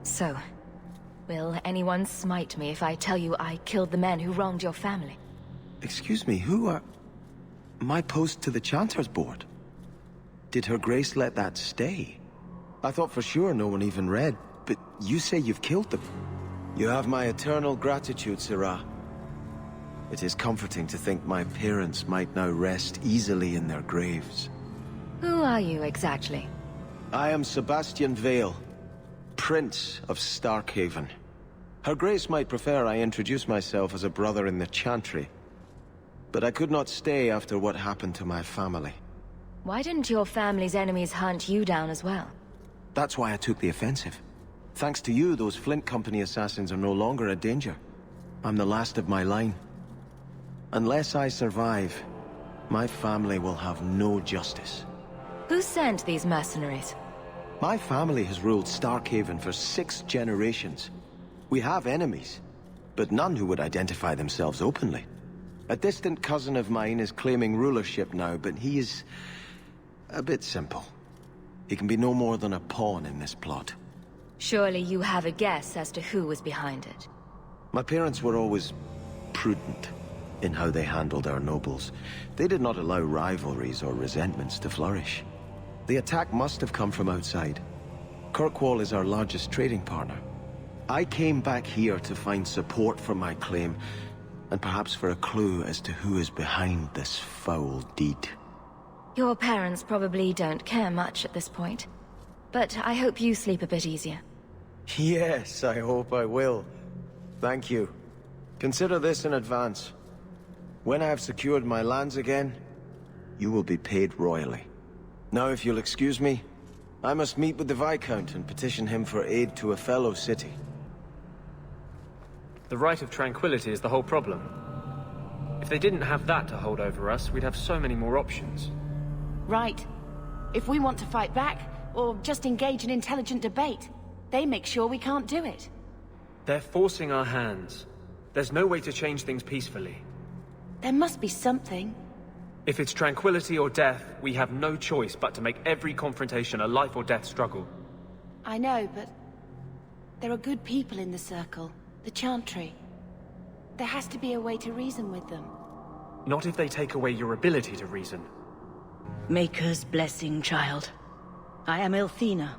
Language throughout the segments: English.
So, will anyone smite me if I tell you I killed the men who wronged your family? Excuse me, who are... My post to the Chanter's Board? Did Her Grace let that stay? I thought for sure no one even read, but you say you've killed them. You have my eternal gratitude, Sirrah. It is comforting to think my parents might now rest easily in their graves. Who are you exactly? I am Sebastian Vale, Prince of Starkhaven. Her Grace might prefer I introduce myself as a brother in the Chantry, but I could not stay after what happened to my family. Why didn't your family's enemies hunt you down as well? That's why I took the offensive. Thanks to you, those Flint Company assassins are no longer a danger. I'm the last of my line. Unless I survive, my family will have no justice. Who sent these mercenaries? My family has ruled Starkhaven for 6 generations. We have enemies, but none who would identify themselves openly. A distant cousin of mine is claiming rulership now, but he is a bit simple. He can be no more than a pawn in this plot. Surely you have a guess as to who was behind it. My parents were always prudent in how they handled our nobles. They did not allow rivalries or resentments to flourish. The attack must have come from outside. Kirkwall is our largest trading partner. I came back here to find support for my claim, and perhaps for a clue as to who is behind this foul deed. Your parents probably don't care much at this point, but I hope you sleep a bit easier. Yes, I hope I will. Thank you. Consider this in advance. When I have secured my lands again, you will be paid royally. Now, if you'll excuse me, I must meet with the Viscount and petition him for aid to a fellow city. The right of tranquility is the whole problem. If they didn't have that to hold over us, we'd have so many more options. Right. If we want to fight back, or just engage in intelligent debate, they make sure we can't do it. They're forcing our hands. There's no way to change things peacefully. There must be something. If it's tranquility or death, we have no choice but to make every confrontation a life or death struggle. I know, but there are good people in the Circle, the Chantry. There has to be a way to reason with them. Not if they take away your ability to reason. Maker's blessing, child. I am Elthina,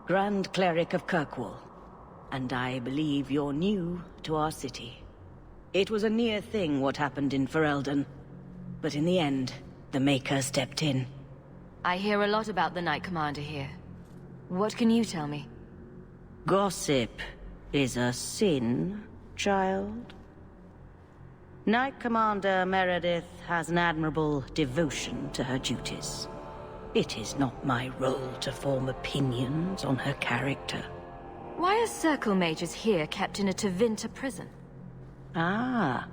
Grand Cleric of Kirkwall, and I believe you're new to our city. It was a near thing what happened in Ferelden, but in the end, the Maker stepped in. I hear a lot about the Knight Commander here. What can you tell me? Gossip is a sin, child. Knight Commander Meredith has an admirable devotion to her duties. It is not my role to form opinions on her character. Why are Circle mages here kept in a Tevinter prison? Ah,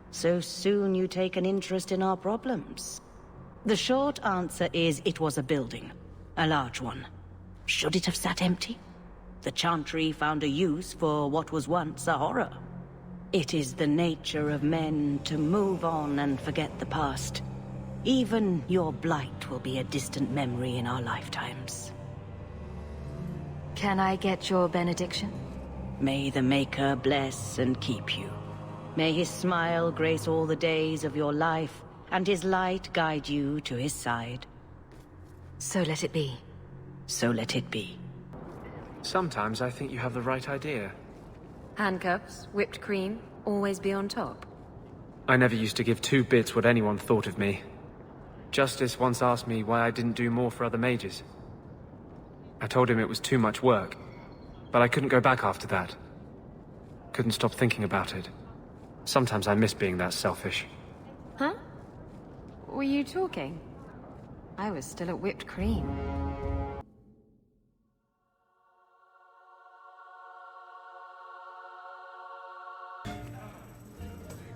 so soon you take an interest in our problems. The short answer is it was a building, a large one. Should it have sat empty? The Chantry found a use for what was once a horror. It is the nature of men to move on and forget the past. Even your blight will be a distant memory in our lifetimes. Can I get your benediction? May the Maker bless and keep you. May his smile grace all the days of your life, and his light guide you to his side. So let it be. So let it be. Sometimes I think you have the right idea. Handcuffs, whipped cream, always be on top. I never used to give 2 bits what anyone thought of me. Justice once asked me why I didn't do more for other mages. I told him it was too much work, but I couldn't go back after that. Couldn't stop thinking about it. Sometimes I miss being that selfish. Huh? Were you talking? I was still at whipped cream.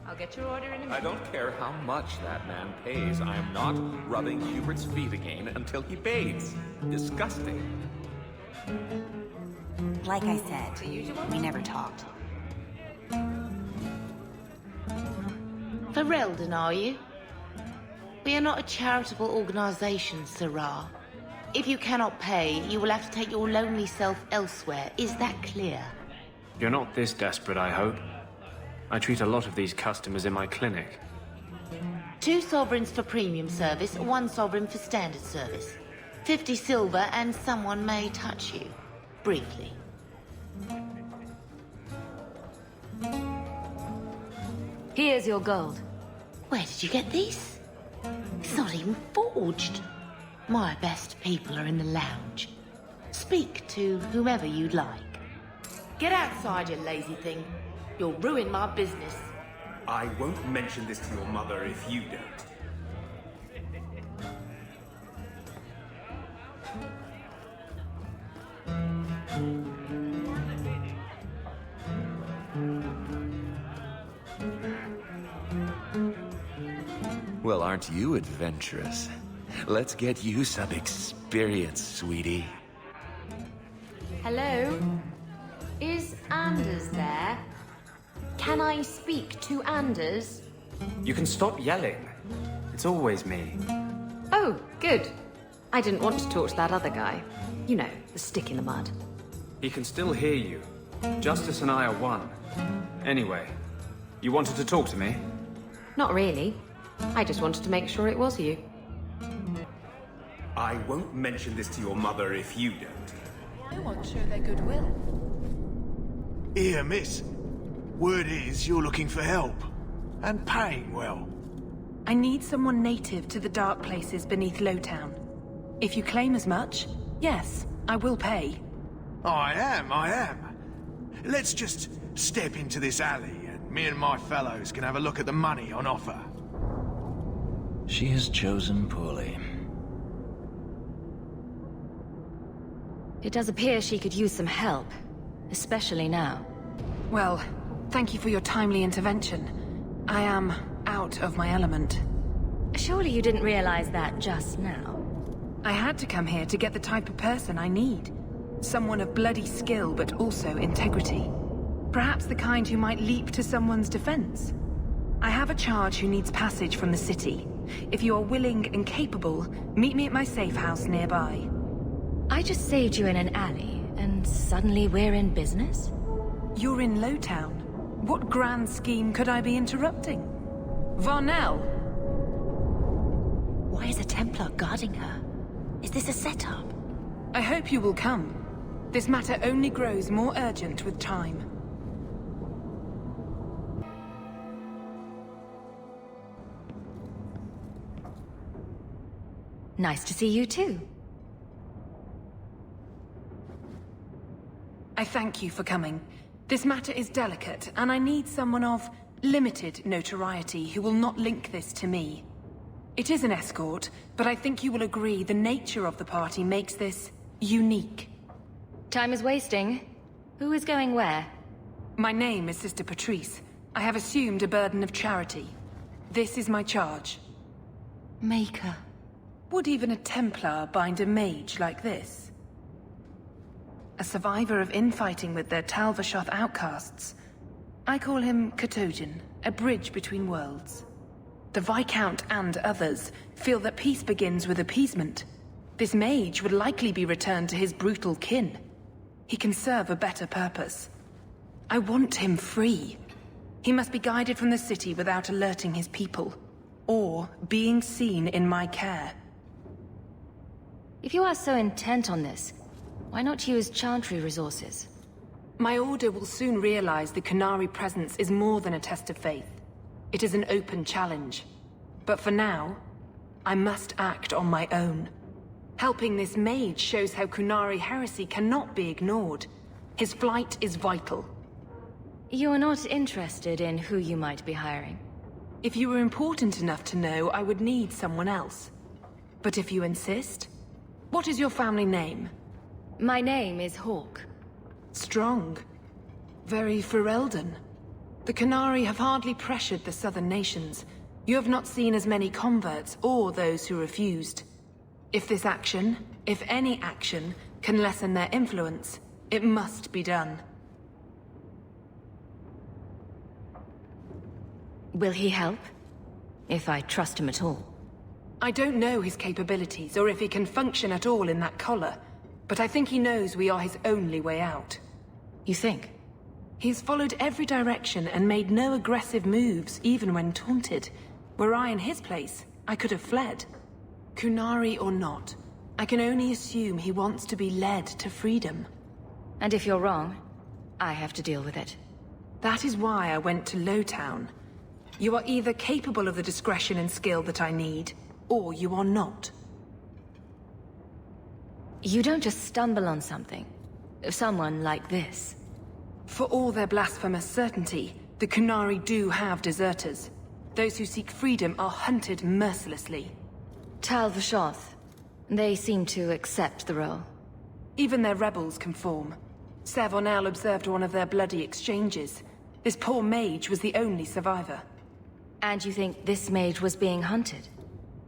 I'll get your order in a minute. I don't care how much that man pays. I am not rubbing Hubert's feet again until he bathes. Disgusting. Like I said, we never talked. Ferelden, are you? We are not a charitable organization, Sirrah. If you cannot pay, you will have to take your lonely self elsewhere. Is that clear? You're not this desperate, I hope. I treat a lot of these customers in my clinic. 2 sovereigns for premium service, 1 sovereign for standard service. 50 silver and someone may touch you. Briefly. Here's your gold. Where did you get these? It's not even forged. My best people are in the lounge. Speak to whomever you'd like. Get outside, you lazy thing. You'll ruin my business. I won't mention this to your mother if you don't. Well, aren't you adventurous? Let's get you some experience, sweetie. Hello? Is Anders there? Can I speak to Anders? You can stop yelling. It's always me. Oh, good. I didn't want to talk to that other guy. You know, the stick in the mud. He can still hear you. Justice and I are one. Anyway, you wanted to talk to me? Not really. I just wanted to make sure it was you. I won't mention this to your mother if you don't. I won't show their goodwill. Here, miss. Word is you're looking for help. And paying well. I need someone native to the dark places beneath Lowtown. If you claim as much, yes, I will pay. I am. Let's just step into this alley and me and my fellows can have a look at the money on offer. She has chosen poorly. It does appear she could use some help, especially now. Well, thank you for your timely intervention. I am out of my element. Surely you didn't realize that just now. I had to come here to get the type of person I need. Someone of bloody skill, but also integrity. Perhaps the kind who might leap to someone's defense. I have a charge who needs passage from the city. If you are willing and capable, meet me at my safe house nearby. I just saved you in an alley, and suddenly we're in business? You're in Lowtown. What grand scheme could I be interrupting? Varnell! Why is a Templar guarding her? Is this a setup? I hope you will come. This matter only grows more urgent with time. Nice to see you too. I thank you for coming. This matter is delicate, and I need someone of limited notoriety who will not link this to me. It is an escort, but I think you will agree the nature of the party makes this unique. Time is wasting. Who is going where? My name is Sister Patrice. I have assumed a burden of charity. This is my charge. Maker. Would even a Templar bind a mage like this? A survivor of infighting with their Talvashoth outcasts. I call him Katojan, a bridge between worlds. The Viscount and others feel that peace begins with appeasement. This mage would likely be returned to his brutal kin. He can serve a better purpose. I want him free. He must be guided from the city without alerting his people, or being seen in my care. If you are so intent on this, why not use Chantry resources? My order will soon realize the Qunari presence is more than a test of faith. It is an open challenge. But for now, I must act on my own. Helping this mage shows how Qunari heresy cannot be ignored. His flight is vital. You are not interested in who you might be hiring? If you were important enough to know, I would need someone else. But if you insist, what is your family name? My name is Hawk. Strong. Very Ferelden. The Qunari have hardly pressured the southern nations. You have not seen as many converts or those who refused. If this action, if any action, can lessen their influence, it must be done. Will he help? If I trust him at all. I don't know his capabilities, or if he can function at all in that collar, but I think he knows we are his only way out. You think? He's followed every direction and made no aggressive moves, even when taunted. Were I in his place, I could have fled. Kunari or not, I can only assume he wants to be led to freedom. And if you're wrong, I have to deal with it. That is why I went to Lowtown. You are either capable of the discretion and skill that I need, or you are not. You don't just stumble on something. Someone like this. For all their blasphemous certainty, the Kunari do have deserters. Those who seek freedom are hunted mercilessly. Tal Vashoth. They seem to accept the role. Even their rebels conform. Savonel observed one of their bloody exchanges. This poor mage was the only survivor. And you think this mage was being hunted?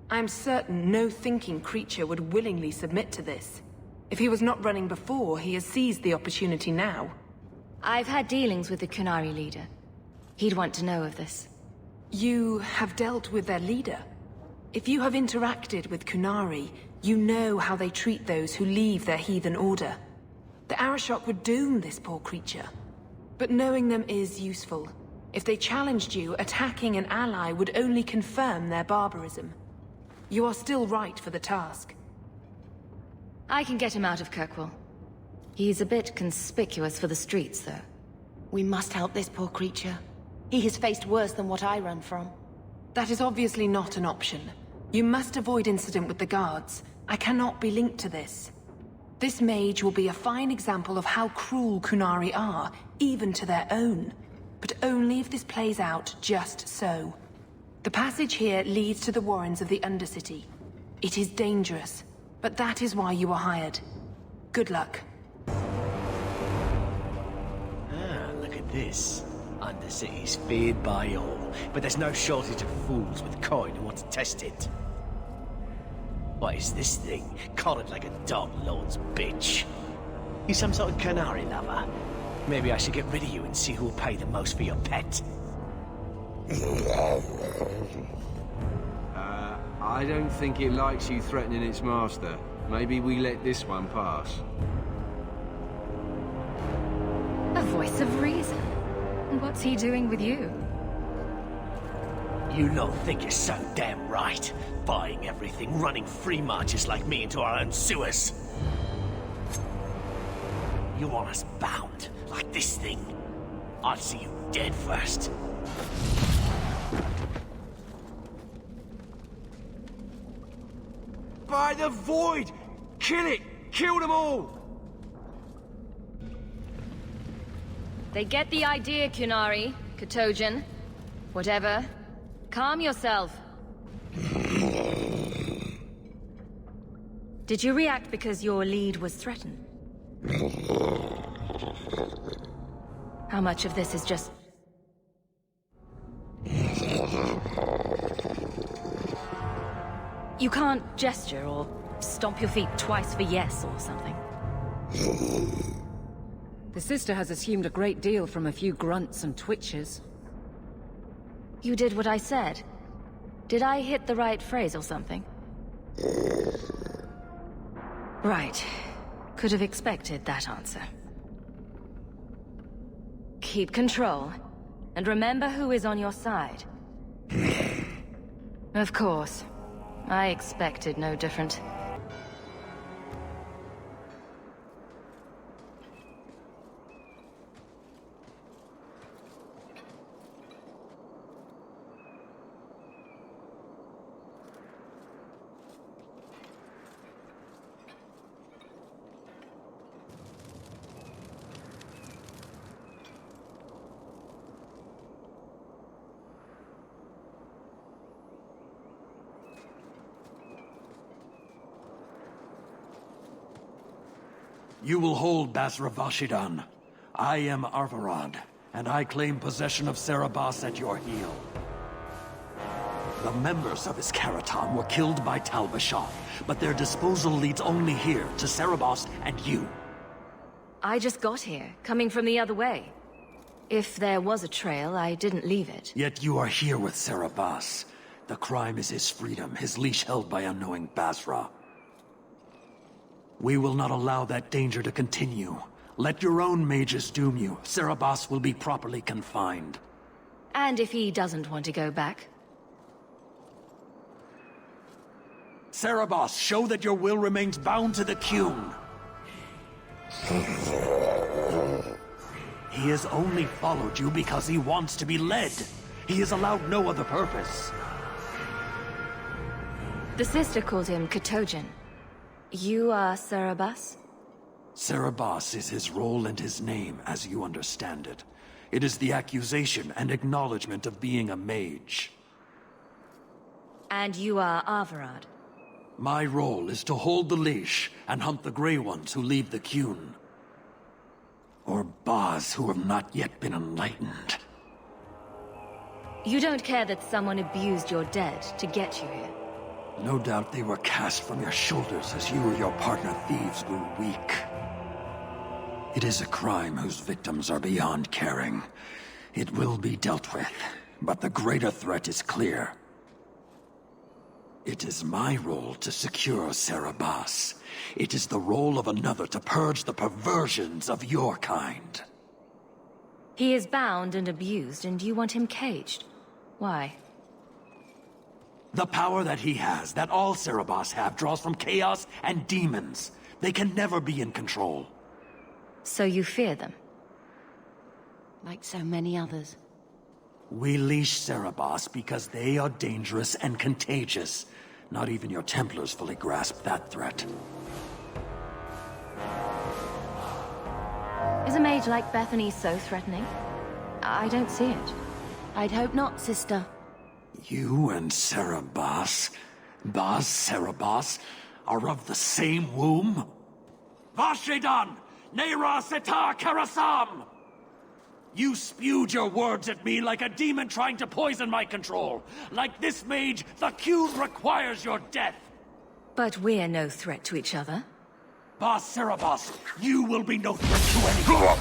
I'm certain no thinking creature would willingly submit to this. If he was not running before, he has seized the opportunity now. I've had dealings with the Kunari leader. He'd want to know of this. You have dealt with their leader? If you have interacted with Kunari, you know how they treat those who leave their heathen order. The Arashok would doom this poor creature. But knowing them is useful. If they challenged you, attacking an ally would only confirm their barbarism. You are still right for the task. I can get him out of Kirkwall. He's a bit conspicuous for the streets, though. We must help this poor creature. He has faced worse than what I run from. That is obviously not an option. You must avoid incident with the guards. I cannot be linked to this. This mage will be a fine example of how cruel Kunari are, even to their own. But only if this plays out just so. The passage here leads to the warrens of the Undercity. It is dangerous, but that is why you are hired. Good luck. Ah, look at this. Undercity's feared by all, but there's no shortage of fools with coin who want to test it. What is this thing? Collared like a dog lord's bitch. You some sort of canary lover? Maybe I should get rid of you and see who will pay the most for your pet. I don't think it likes you threatening its master. Maybe we let this one pass. A voice of reason. What's he doing with you? You lot think you're so damn right. Buying everything, running free marches like me into our own sewers. You want us bound, like this thing? I'll see you dead first. By the void! Kill it! Kill them all! They get the idea, Kunari, Katojan. Whatever. Calm yourself. Did you react because your lead was threatened? How much of this is just... You can't gesture or stomp your feet twice for yes or something. The sister has assumed a great deal from a few grunts and twitches. You did what I said. Did I hit the right phrase or something? Right. Could have expected that answer. Keep control, and remember who is on your side. Of course. I expected no different. You will hold Basra Vashidan. I am Arvarad, and I claim possession of Serabas at your heel. The members of his Karatam were killed by Tal Vashoth, but their disposal leads only here, to Serabas and you. I just got here, coming from the other way. If there was a trail, I didn't leave it. Yet you are here with Serabas. The crime is his freedom, his leash held by unknowing Basra. We will not allow that danger to continue. Let your own mages doom you. Cerebas will be properly confined. And if he doesn't want to go back? Cerebas, show that your will remains bound to the Qun. He has only followed you because he wants to be led. He is allowed no other purpose. The sister called him Katojan. You are Cerebas? Cerebas is his role and his name, as you understand it. It is the accusation and acknowledgement of being a mage. And you are Arvarad? My role is to hold the leash and hunt the Grey Ones who leave the Qun. Or Baz who have not yet been enlightened. You don't care that someone abused your dead to get you here? No doubt they were cast from your shoulders as you or your partner thieves grew weak. It is a crime whose victims are beyond caring. It will be dealt with, but the greater threat is clear. It is my role to secure Cerebas. It is the role of another to purge the perversions of your kind. He is bound and abused, and you want him caged. Why? The power that he has, that all Cerebas have, draws from chaos and demons. They can never be in control. So you fear them? Like so many others. We leash Cerebas because they are dangerous and contagious. Not even your Templars fully grasp that threat. Is a mage like Bethany so threatening? I don't see it. I'd hope not, sister. You and Cerebas, Baz Cerebas, are of the same womb? Vashidan! Neira Setar Karasam! You spewed your words at me like a demon trying to poison my control. Like this mage, the Qun requires your death. But we're no threat to each other. Baz Cerebas, you will be no threat to anyone.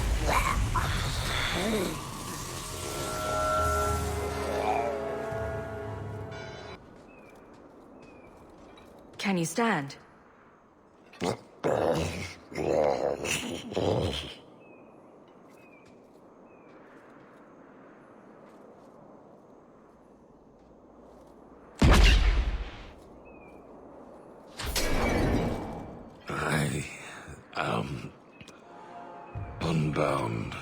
Can you stand? I am unbound.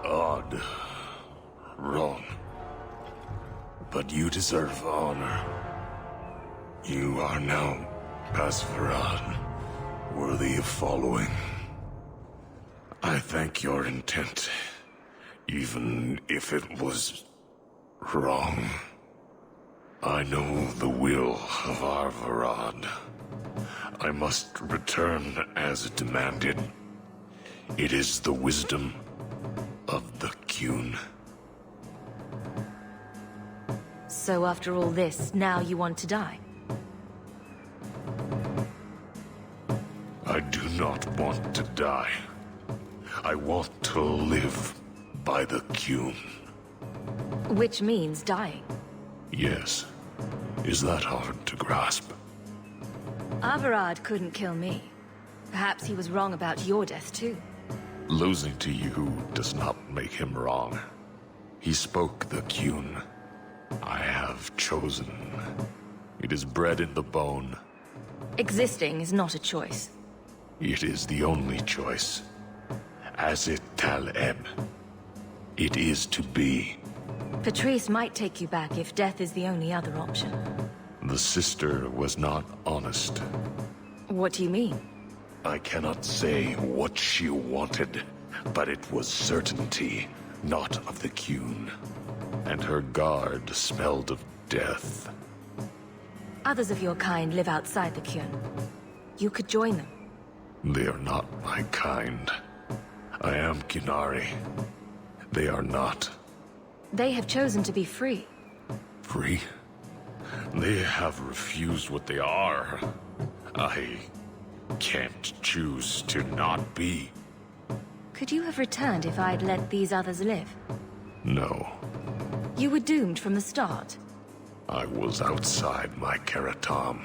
Odd. Wrong. But you deserve honor. You are now Basvarad, worthy of following. I thank your intent, even if it was wrong. I know the will of Arvarad. I must return as demanded. It is the wisdom of the Qun. So after all this, now you want to die? I do not want to die. I want to live by the Qun. Which means dying. Yes. Is that hard to grasp? Arvarad couldn't kill me. Perhaps he was wrong about your death, too. Losing to you does not make him wrong. He spoke the Qun. I have chosen. It is bred in the bone. Existing is not a choice. It is the only choice. As it Taleb. It is to be. Patrice might take you back if death is the only other option. The sister was not honest. What do you mean? I cannot say what she wanted, but it was certainty, not of the Qun. And her guard smelled of death. Others of your kind live outside the Qun. You could join them. They are not my kind. I am Qunari. They are not. They have chosen to be free. Free? They have refused what they are. I can't choose to not be. Could you have returned if I'd let these others live? No. You were doomed from the start. I was outside my Karatam.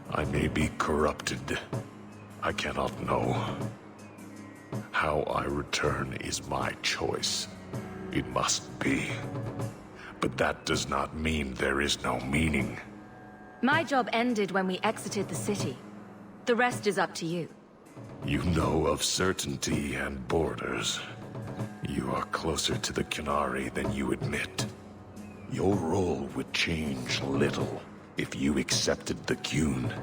I may be corrupted. I cannot know. How I return is my choice. It must be. But that does not mean there is no meaning. My job ended when we exited the city. The rest is up to you. You know of certainty and borders. You are closer to the Qunari than you admit. Your role would change little if you accepted the Qun.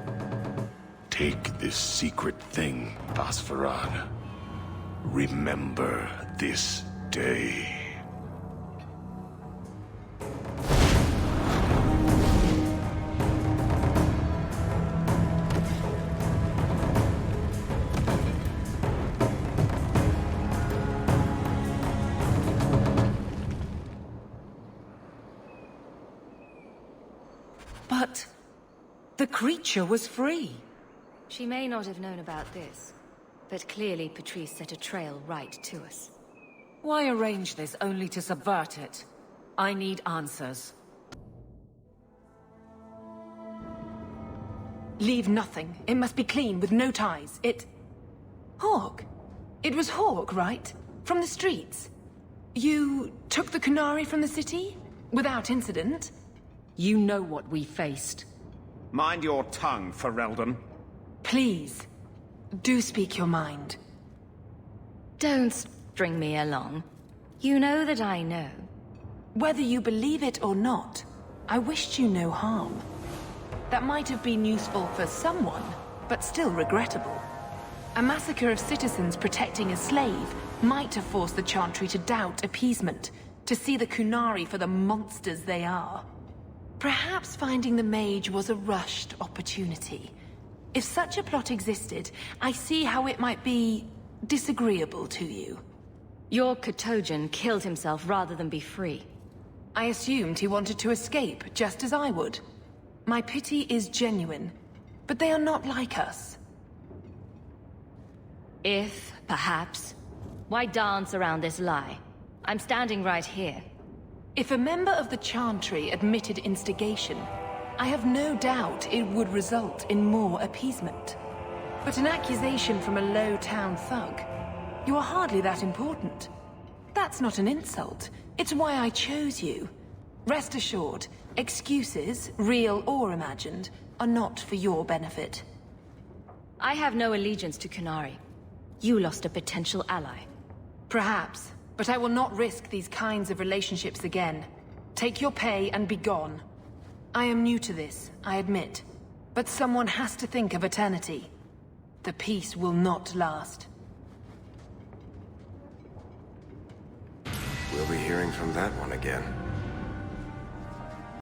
Take this secret thing, Basfarad. Remember this day. But the creature was free. She may not have known about this, but clearly Patrice set a trail right to us. Why arrange this only to subvert it? I need answers. Leave nothing. It must be clean, with no ties. Hawk. It was Hawk, right? From the streets. You took the Qunari from the city? Without incident? You know what we faced. Mind your tongue, Ferelden. Please, do speak your mind. Don't string me along. You know that I know. Whether you believe it or not, I wished you no harm. That might have been useful for someone, but still regrettable. A massacre of citizens protecting a slave might have forced the Chantry to doubt appeasement, to see the Qunari for the monsters they are. Perhaps finding the mage was a rushed opportunity. If such a plot existed, I see how it might be disagreeable to you. Your Katojan killed himself rather than be free. I assumed he wanted to escape, just as I would. My pity is genuine, but they are not like us. If, perhaps, why dance around this lie? I'm standing right here. If a member of the Chantry admitted instigation, I have no doubt it would result in more appeasement. But an accusation from a low-town thug, you are hardly that important. That's not an insult. It's why I chose you. Rest assured, excuses, real or imagined, are not for your benefit. I have no allegiance to Qunari. You lost a potential ally. Perhaps, but I will not risk these kinds of relationships again. Take your pay and be gone. I am new to this, I admit. But someone has to think of eternity. The peace will not last. We'll be hearing from that one again.